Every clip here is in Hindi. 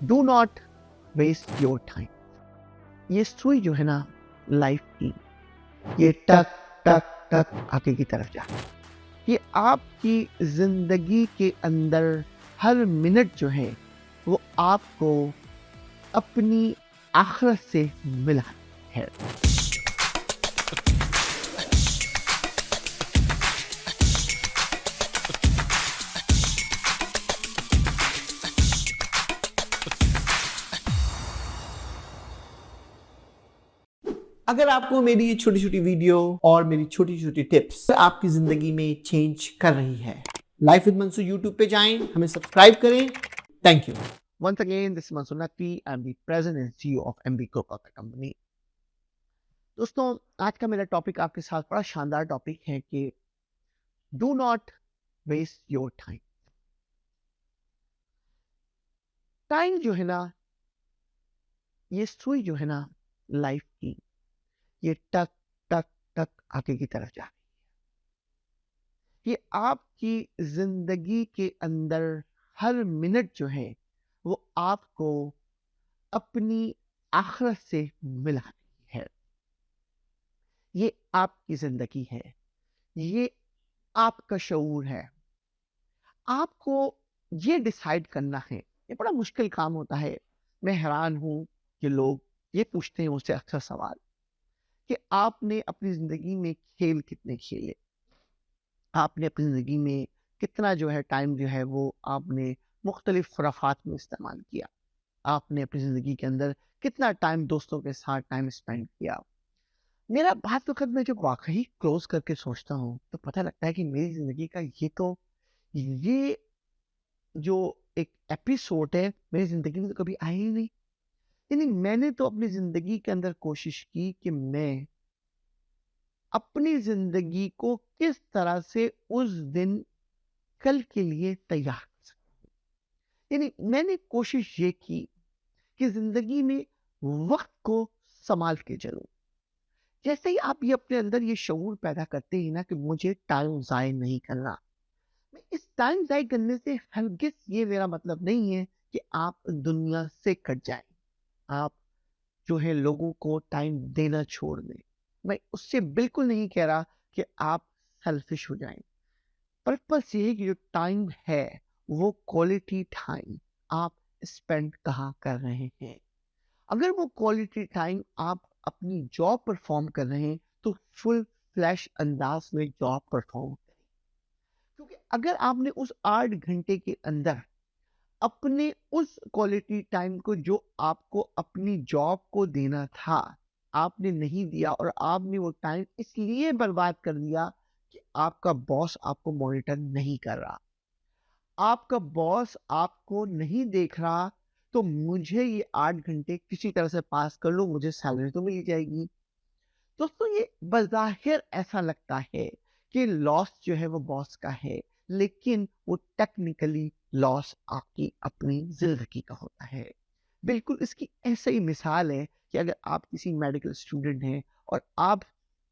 Do not waste your time. ये सुई जो है ना लाइफ की, ये टक टक टक आगे की तरफ जा, ये आपकी जिंदगी के अंदर हर मिनट जो है वो आपको अपनी आखिरत से मिला है। अगर आपको मेरी ये छोटी छोटी वीडियो और मेरी छोटी छोटी टिप्स आपकी जिंदगी में चेंज कर रही है, लाइफ विद मंसू यूट्यूब पे जाएं, हमें सब्सक्राइब करें। Thank you. Once again, this is Mansur Naqvi. I'm the president and CEO of MB Coca Company. दोस्तों, आज का मेरा टॉपिक आपके साथ बड़ा शानदार टॉपिक है कि do not waste your time. Time जो है ना, ये सुई जो है ना लाइफ की, ये टक टक टक आगे की तरफ जा रही है। ये आपकी जिंदगी के अंदर हर मिनट जो है वो आपको अपनी आखिरत से मिला रही है। ये आपकी जिंदगी है, ये आपका शऊर है। आपको ये डिसाइड करना है। ये बड़ा मुश्किल काम होता है। मैं हैरान हूं कि लोग ये पूछते हैं मुझसे अक्सर सवाल कि आपने अपनी जिंदगी में खेल कितने खेले, आपने अपनी ज़िंदगी में कितना जो है टाइम जो है वो आपने मुख्तलिफ खुराफात में इस्तेमाल किया, आपने अपनी ज़िंदगी के अंदर कितना टाइम दोस्तों के साथ टाइम स्पेंड किया। मेरा बात वक़्त मैं जब वाक़ई क्लोज़ करके सोचता हूँ, तो पता लगता है कि मेरी ज़िंदगी का ये जो एक एपिसोड है, मेरी ज़िंदगी में तो कभी आया ही नहीं। यानी मैंने तो अपनी ज़िंदगी के अंदर कोशिश की कि मैं अपनी ज़िंदगी को किस तरह से उस दिन कल के लिए तैयार कर सकूं। यानी मैंने कोशिश ये की कि जिंदगी में वक्त को संभाल के चलूं। जैसे ही आप ये अपने अंदर ये शऊर पैदा करते हैं ना कि मुझे टाइम जाय नहीं करना, मैं इस टाइम जाय करने से हरगिज ये मेरा मतलब नहीं है कि आप दुनिया से कट जाएं, आप जो है लोगों को टाइम देना छोड़ दें। मैं उससे बिल्कुल नहीं कह रहा कि आप सेल्फिश हो जाएं। पर्पस ये है कि जो टाइम है वो क्वालिटी टाइम आप स्पेंड कहाँ कर रहे हैं। अगर वो क्वालिटी टाइम आप अपनी जॉब परफॉर्म कर रहे हैं तो फुल फ्लैश अंदाज में जॉब परफॉर्म करें। क्योंकि अगर आपने उस 8 घंटे के अंदर अपने उस क्वालिटी टाइम को जो आपको अपनी जॉब को देना था आपने नहीं दिया, और आपने वो टाइम इसलिए बर्बाद कर दिया कि आपका बॉस आपको मॉनिटर नहीं कर रहा, आपका बॉस आपको नहीं देख रहा, तो मुझे ये 8 घंटे किसी तरह से पास कर लो, मुझे सैलरी तो मिल जाएगी। दोस्तों, ये बज़ाहिर ऐसा लगता है कि लॉस जो है वो बॉस का है, लेकिन वो टेक्निकली लॉस आपकी अपनी ज़िंदगी का होता है। बिल्कुल इसकी ऐसे ही मिसाल है कि अगर आप किसी मेडिकल स्टूडेंट हैं और आप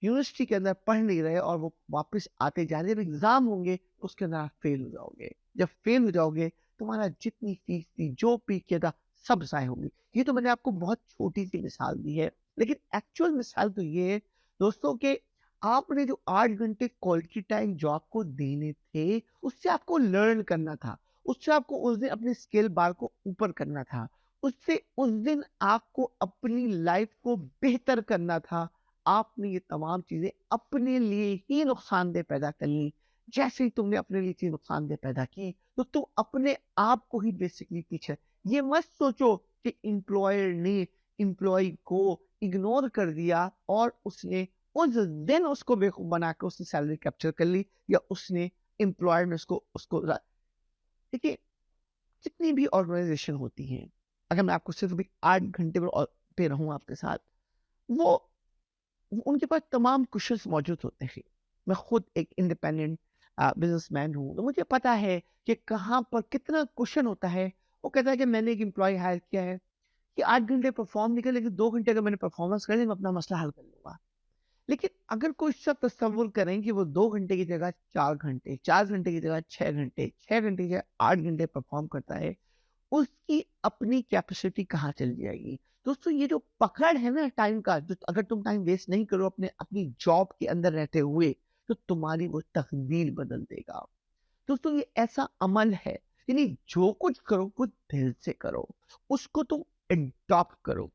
यूनिवर्सिटी के अंदर पढ़ नहीं रहे और वो वापस आते जाने में एग्ज़ाम होंगे, उसके अंदर आप फेल हो जाओगे। जब फेल हो जाओगे, तुम्हारा जितनी फीस थी, जो भी किया था, सब ज़ाय होगी। ये तो मैंने आपको बहुत छोटी-सी मिसाल दी है। लेकिन एक्चुअल मिसाल तो ये है दोस्तों कि आपने जो 8 घंटे क्वालिटी टाइम जो आपको देने थे, उससे आपको लर्न करना था, उससे आपको उस दिन अपने स्किल बार को ऊपर करना था, उससे उस दिन आपको अपनी लाइफ को बेहतर करना था। आपने ये तमाम चीजें अपने लिए ही नुकसानदेह पैदा कर ली। जैसे ही तुमने अपने लिए चीज नुकसानदेह पैदा की तो तुम अपने आप को ही बेसिकली पीछे। ये मत सोचो कि एम्प्लॉयर ने एम्प्लॉय को इग्नोर कर दिया और उसने उस दिन उसको बेवकूफ बना के उसने सैलरी कैप्चर कर ली, या उसने एम्प्लॉयर ने उसको उसको देखिए, जितनी भी ऑर्गेनाइजेशन होती हैं, अगर मैं आपको सिर्फ अभी 8 घंटे पे रहूं आपके साथ, वो उनके पास तमाम कुशल्स मौजूद होते हैं। मैं खुद एक इंडिपेंडेंट बिजनेसमैन हूँ, तो मुझे पता है कि कहाँ पर कितना कुशन होता है। वो कहता है कि मैंने एक एम्प्लॉय हायर किया है कि 8 घंटे परफॉर्म नहीं कर, लेकिन 2 घंटे अगर मैंने परफॉर्मेंस कर ली, मैं अपना मसला हल कर लूंगा। लेकिन अगर कोई सब तस्वुर करें कि वो 2 घंटे की जगह 4 घंटे, 4 घंटे की जगह 6 घंटे, 6 घंटे की जगह 8 घंटे परफॉर्म करता है, उसकी अपनी कैपेसिटी कहाँ चली जाएगी। दोस्तों ये जो पकड़ है ना टाइम का, जो अगर तुम टाइम वेस्ट नहीं करो अपने अपनी जॉब के अंदर रहते हुए, तो तुम्हारी वो तकदीर बदल देगा। दोस्तों ये ऐसा अमल है, यानी जो कुछ करो वो दिल से करो, उसको तुम एडॉप्ट करो।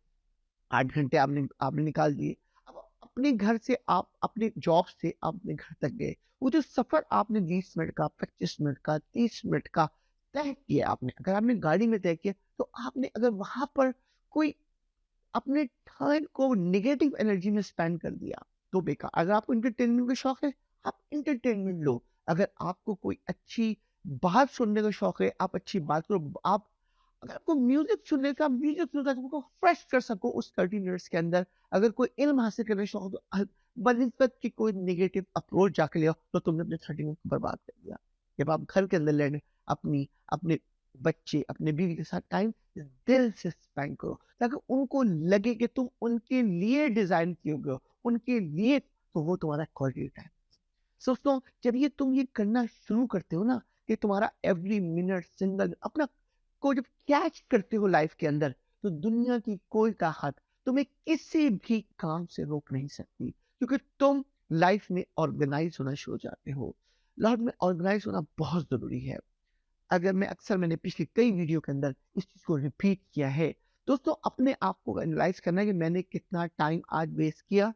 8 घंटे आपने आपने निकाल दिए। अब अपने घर से आप अपने जॉब से आप अपने घर तक गए। वो जो सफ़र आपने 20 मिनट का, 25 मिनट का, 30 मिनट का तय किया आपने, अगर आपने गाड़ी में तय किया, तो आपने अगर वहाँ पर कोई अपने टाइम को नेगेटिव एनर्जी में स्पेंड कर दिया, तो बेकार। अगर आपको एंटरटेनमेंट का शौक है, आप एंटरटेनमेंट लो। अगर आपको कोई अच्छी बात सुनने का शौक है, आप अच्छी बात करो। आप अगर आपको म्यूजिक सुनने का, म्यूजिक सुनकर तुमको फ्रेश कर सको उस 30 मिनट्स के अंदर। अगर कोई इल्म हासिल करने का शौक हो, तो बनिस्बत की कोई नेगेटिव अप्रोच जाके ले आओ, तो तुमने अपने 30 मिनट को बर्बाद कर दिया। जब आप घर के अंदर लड़े, अपनी अपने बच्चे, अपने बीवी के साथ टाइम दिल से स्पेंड करो, ताकि उनको लगे कि तुम उनके लिए डिजाइन किए गए हो, उनके लिए, तो वो तुम्हारा क्वालिटी टाइम। दोस्तों जब ये तुम ये करना शुरू करते हो ना, कि तुम्हारा एवरी मिनट सिंगल अपना को जब कैच करते हो लाइफ के अंदर, तो दुनिया की कोई ताकत तुम्हें किसी भी काम से रोक नहीं सकती, क्योंकि तुम लाइफ में ऑर्गेनाइज होना शुरू हो जाते हो। लाइफ में ऑर्गेनाइज होना बहुत जरूरी है। अगर मैंने पिछले कई वीडियो के अंदर इस चीज को रिपीट किया है। दोस्तों अपने आप को एनालाइज करना है कि मैंने कितना टाइम आज वेस्ट किया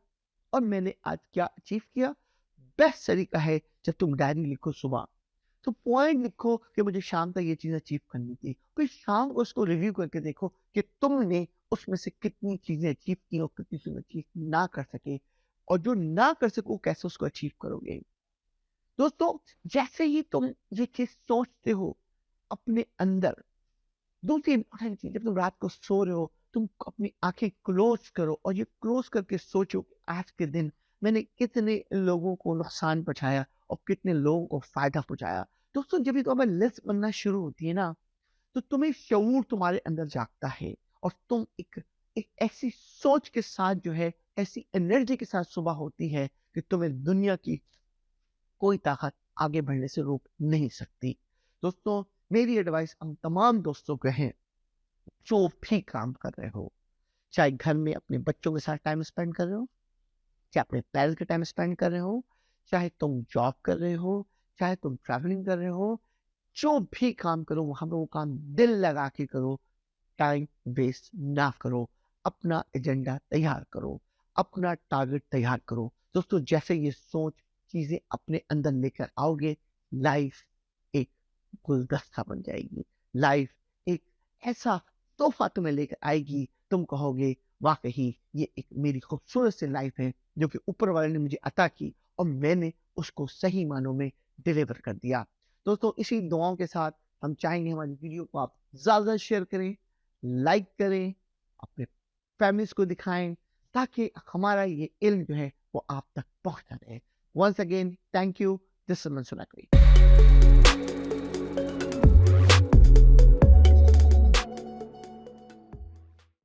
और मैंने आज क्या अचीव किया। बेस्ट तरीका है जब तुम डायरी लिखो सुबह, तो पॉइंट लिखो कि मुझे शाम तक ये चीज अचीव करनी थी, फिर शाम को उसको रिव्यू करके देखो कि तुमने उसमें से कितनी चीजें अचीव की और कितनी चीजें अचीव ना कर सके, और जो ना कर सको कैसे उसको अचीव करोगे। दोस्तों जैसे ही तुम ये चीज सोचते हो अपने अंदर, दूसरी इंपॉर्टेंट चीज, जब तुम रात को सो रहे हो, तुम अपनी आंखें क्लोज करो और ये क्लोज करके सोचो कि आज के दिन मैंने कितने लोगों को नुकसान पहुंचाया और कितने लोगों को फायदा पहुंचाया। दोस्तों जब ये तुम्हारी लिस्ट बनना शुरू होती है ना, तो तुम्हें शऊर तुम्हारे अंदर जागता है, और तुम एक ऐसी सोच के साथ जो है, ऐसी एनर्जी के साथ सुबह होती है कि तुम्हें दुनिया की कोई ताकत आगे बढ़ने से रोक नहीं सकती। दोस्तों मेरी एडवाइस हम तमाम दोस्तों को है, जो भी काम कर रहे हो, चाहे घर में अपने बच्चों के साथ टाइम स्पेंड कर रहे हो, चाहे अपने पेरेंट्स के टाइम स्पेंड कर रहे हो, चाहे तुम जॉब कर रहे हो, चाहे तुम ट्रैवलिंग कर रहे हो, जो भी काम करो वहां पे वो काम दिल लगा के करो। टाइम वेस्ट ना करो, अपना एजेंडा तैयार करो, अपना टारगेट तैयार करो। दोस्तों जैसे ये सोच चीजें अपने अंदर लेकर आओगे, लाइफ एक गुलदस्ता बन जाएगी। लाइफ एक ऐसा तोहफा तुम्हें लेकर आएगी, तुम कहोगे वाकई ये एक मेरी खूबसूरत सी लाइफ है जो कि ऊपर वाले ने मुझे अता की, और मैंने उसको सही मानों में डिलीवर कर दिया। दोस्तों इसी दुआओं के साथ हम चाहेंगे हमारी वीडियो को आप ज़्यादा शेयर करें, लाइक करें, अपने फैमिलीज़ को दिखाएँ, ताकि हमारा ये इल्म जो है वो आप तक पहुँचता रहे। Once again thank you. This is Mansoor Naqvi.